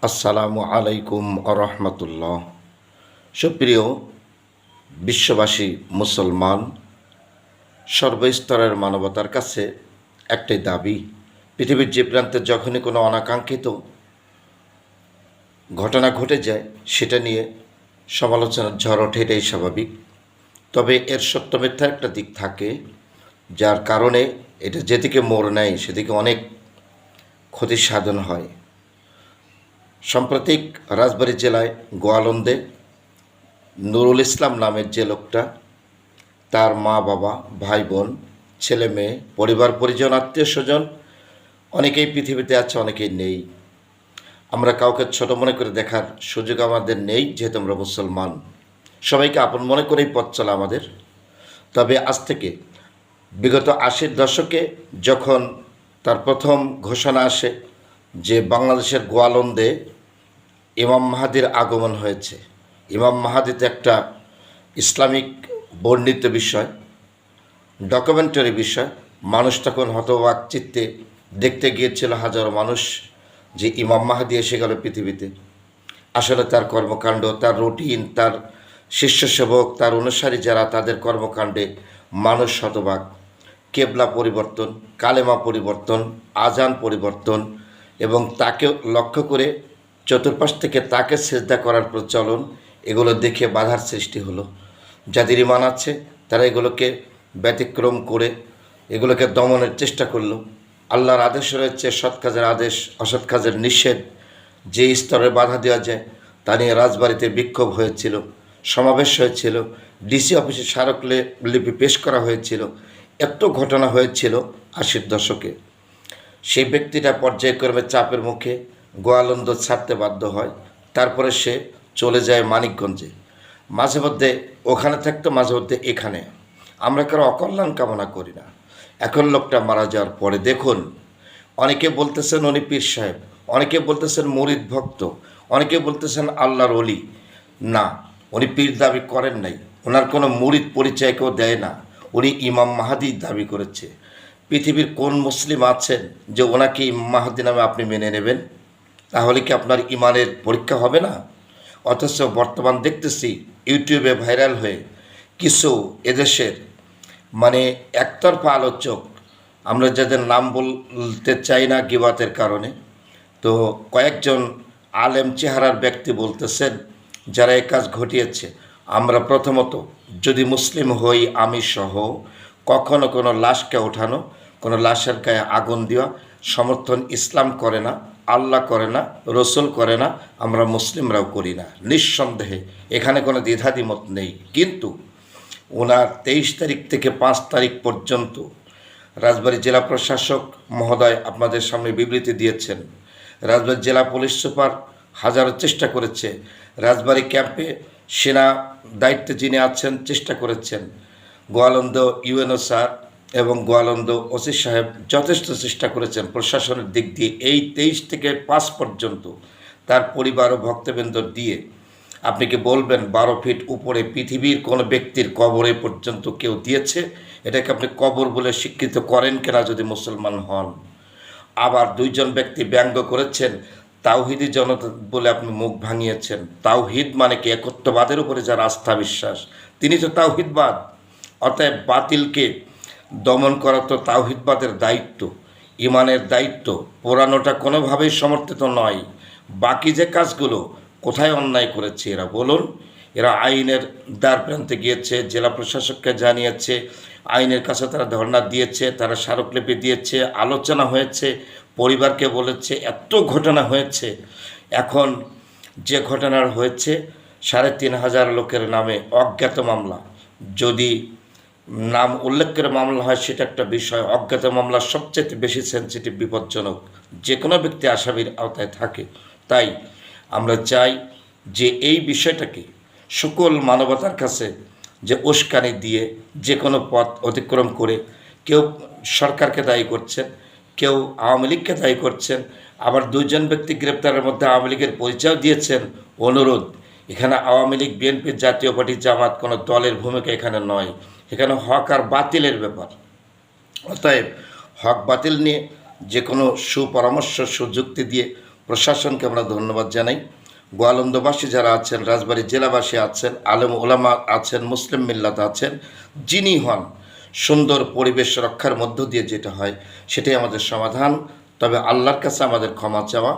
আসসালামু আলাইকুম আরহামতুল্লাহ। সুপ্রিয় বিশ্ববাসী মুসলমান, সর্বস্তরের মানবতার কাছে একটাই দাবি, পৃথিবীর যে প্রান্তে যখনই কোনো অনাকাঙ্ক্ষিত ঘটনা ঘটে যায় সেটা নিয়ে সমালোচনার ঝড় ওঠে, এটাই স্বাভাবিক। তবে এর সত্য মিথ্যার একটা দিক থাকে, যার কারণে এটা যেদিকে মোড় নেয় সেদিকে অনেক ক্ষতি সাধন হয়। সাম্প্রতিক রাজবাড়ী জেলায় গোয়ালন্দে নুরুল ইসলাম নামের যে লোকটা, তার মা বাবা, ভাই বোন, ছেলে মেয়ে, পরিবার পরিজন, আত্মীয় স্বজন অনেকেই পৃথিবীতে আছে, অনেকেই নেই। আমরা কাউকে ছোট মনে করে দেখার সুযোগ আমাদের নেই, যেহেতু আমরা মুসলমান। সবাইকে আপন মনে করেই পথ চলা আমাদের। তবে আজ থেকে বিগত 80-র দশকে যখন তার প্রথম ঘোষণা আসে যে বাংলাদেশের গোয়ালন্দে ইমাম মাহাদির আগমন হয়েছে, ইমাম মাহাদিতে একটা ইসলামিক বর্ণিত বিষয়, ডকুমেন্টারি বিষয়, মানুষ তখন হতবাক চিত্তে দেখতে গিয়েছিল হাজারো মানুষ যে ইমাম মাহাদি এসে গেল পৃথিবীতে। আসলে তার কর্মকাণ্ড, তার রুটিন, তার শিষ্যসেবক, তার অনুসারী যারা, তাদের কর্মকাণ্ডে মানুষ হতবাক। কেবলা পরিবর্তন, কালেমা পরিবর্তন, আজান পরিবর্তন এবং তাকে লক্ষ্য করে চতুর্পাশ থেকে তাকে সেজদা করার প্রচলন, এগুলো দেখে বাধার সৃষ্টি হলো। যাদের ঈমান আছে তারা এগুলোকে ব্যতিক্রম করে এগুলোকে দমনের চেষ্টা করলো। আল্লাহর আদেশ রয়েছে, সৎ কাজের আদেশ, অসৎ কাজের নিষেধ, যে স্তরে বাধা দেওয়া যায় তা নিয়ে রাজবাড়িতে বিক্ষোভ হয়েছিল, সমাবেশ হয়েছিল, ডিসি অফিসে স্মারকলিপি পেশ করা হয়েছিল। এত ঘটনা হয়েছিল 80-র দশকে। সেই ব্যক্তিটা পর্যায়ক্রমে চাপের মুখে গোয়ালন্দ ছাড়তে বাধ্য হয়। তারপরে সে চলে যায় মানিকগঞ্জে, মাঝে মধ্যে ওখানে থাকতো, মাঝে মধ্যে এখানে। আমরা কারো অকল্যাণ কামনা করি না। এখন লোকটা মারা যাওয়ার পরে দেখুন, অনেকে বলতেছেন উনি পীর সাহেব, অনেকে বলতেছেন মুরিদ ভক্ত, অনেকে বলতেছেন আল্লাহর ওলি। না, উনি পীর দাবি করেন নাই, ওনার কোনো মুরিদ পরিচয় কেউ দেয় না। উনি ইমাম মাহাদি দাবি করেছে। পৃথিবীর কোন মুসলিম আছেন যে ওনাকে ইমাম মাহাদি নামে আপনি মেনে নেবেন? তাহলে কি আপনার ইমানের পরীক্ষা হবে না? অথচ বর্তমান দেখতেছি ইউটিউবে ভাইরাল হয়ে কিছু এদেশের একতরফা আলোচক, আমরা যাদের নাম বলতে চাই না গিবাতের কারণে, তো কয়েকজন আলেম চেহারার ব্যক্তি বলতেছেন যারা এই কাজ ঘটিয়েছে, আমরা প্রথমত যদি মুসলিম হই আমি সহ কখনো কোনো লাশকে ওঠানো, কোনো লাশের গায়ে আগুন দেওয়া সমর্থন ইসলাম করে না, আল্লাহ করে না, রসুল করে না, আমরা মুসলিমরাও করি না। নিঃসন্দেহে এখানে কোনো দ্বিধাদ্বিমত নেই। কিন্তু ওনার 23 তারিখ থেকে 5 তারিখ পর্যন্ত রাজবাড়ী জেলা প্রশাসক মহোদয় আপনাদের সামনে বিবৃতি দিয়েছেন। রাজবাড়ী জেলা পুলিশ সুপার হাজারো চেষ্টা করেছে, রাজবাড়ী ক্যাম্পে সেনা দায়িত্বে যিনি আছেন চেষ্টা করেছেন, গোয়ালন্দ ইউএনও স্যার এবং গোয়ালন্দ ওসি সাহেব যথেষ্ট চেষ্টা করেছেন প্রশাসনের দিক দিয়ে। এই 23 থেকে 5 পর্যন্ত তার পরিবার ও ভক্তবৃন্দ দিয়ে আপনি কি বলবেন 12 ফিট উপরে পৃথিবীর কোনো ব্যক্তির কবরে পর্যন্ত কেউ দিয়েছে? এটাকে আপনি কবর বলে স্বীকৃত করেন কিনা যদি মুসলমান হন? আবার 2জন ব্যক্তি ব্যঙ্গ করেছেন তাওহিদি জনতা বলে আপনি মুখ ভাঙিয়েছেন। তাওহিদ মানে কি? একত্ববাদের উপরে যার আস্থা বিশ্বাস, তিনি তো তাওহিদবাদ। অতএব বাতিলকে দমন করা তো তাওহিদবাদের দায়িত্ব, ইমানের দায়িত্ব। পোড়ানোটা কোনোভাবেই সমর্থিত নয়। বাকি যে কাজগুলো, কোথায় অন্যায় করেছে এরা বলুন? এরা আইনের দ্বার প্রান্তে গিয়েছে, জেলা প্রশাসককে জানিয়েছে, আইনের কাছে তারা ধর্ণা দিয়েছে, তারা স্মারকলিপি দিয়েছে, আলোচনা হয়েছে, পরিবারকে বলেছে, এত ঘটনা হয়েছে। এখন যে ঘটনার হয়েছে 3500 লোকের নামে অজ্ঞাত মামলা, যদি নাম উল্লেখ করে মামলা হয় সেটা একটা বিষয়। অজ্ঞাত মামলা সবচেয়ে বেশি সেন্সিটিভ, বিপজ্জনক, যে কোনো ব্যক্তি আসামির আওতায় থাকে। তাই আমরা চাই যে এই বিষয়টাকে সকল মানবতার কাছে যে উস্কানি দিয়ে যে কোনো পথ অতিক্রম করে কেউ সরকারকে দায়ী করছেন, কেউ আওয়ামী লীগকে দায়ী করছেন, আবার 2জন ব্যক্তি গ্রেপ্তারের মধ্যে আওয়ামী লীগের পরিচয় দিয়েছেন। অনুরোধ, এখানে আওয়ামী লীগ, বিএনপি, জাতীয় পার্টি, জামাত কোনো দলের ভূমিকা এখানে নয়। এখানে হক আর বাতিলের ব্যাপার। অতএব হক বাতিল নিয়ে যে কোনো সুপরামর্শ, সুযুক্তি দিয়ে প্রশাসনকে আমরা ধন্যবাদ জানাই। গোয়ালন্দবাসী যারা আছেন, রাজবাড়ী জেলাবাসী আছেন, আলেম ওলামা আছেন, মুসলিম মিল্লাত আছেন, যিনি হন, সুন্দর পরিবেশ রক্ষার মধ্য দিয়ে যেটা হয় সেটাই আমাদের সমাধান। তবে আল্লাহর কাছে আমাদের ক্ষমা চাওয়া,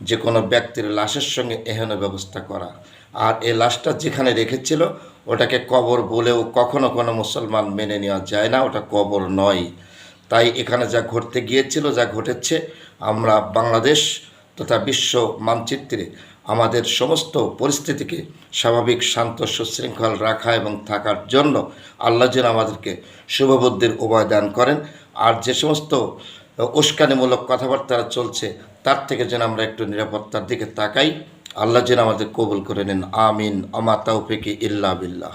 যে কোনো ব্যক্তির লাশের সঙ্গে এহেন ব্যবস্থা করা। আর এই লাশটা যেখানে রেখেছিল ওটাকে কবর বলেও কখনো কোনো মুসলমান মেনে নেওয়া যায় না, ওটা কবর নয়। তাই এখানে যা ঘটতে গিয়েছিল, যা ঘটেছে, আমরা বাংলাদেশ তথা বিশ্ব মানচিত্রে আমাদের সমস্ত পরিস্থিতিকে স্বাভাবিক, শান্ত, সুশৃঙ্খল রাখা এবং থাকার জন্য আল্লাহ যেন আমাদেরকে শুভবুদ্ধির উভয় দান করেন। আর যে সমস্ত উস্কানিমূলক কথাবার্তা চলছে তার থেকে যেন আমরা একটু নিরাপত্তার দিকে তাকাই। আল্লাহ যেন আমাদের কবুল করে নেন। আমিন। আমা তাওফিকি ইল্লা বিল্লাহ।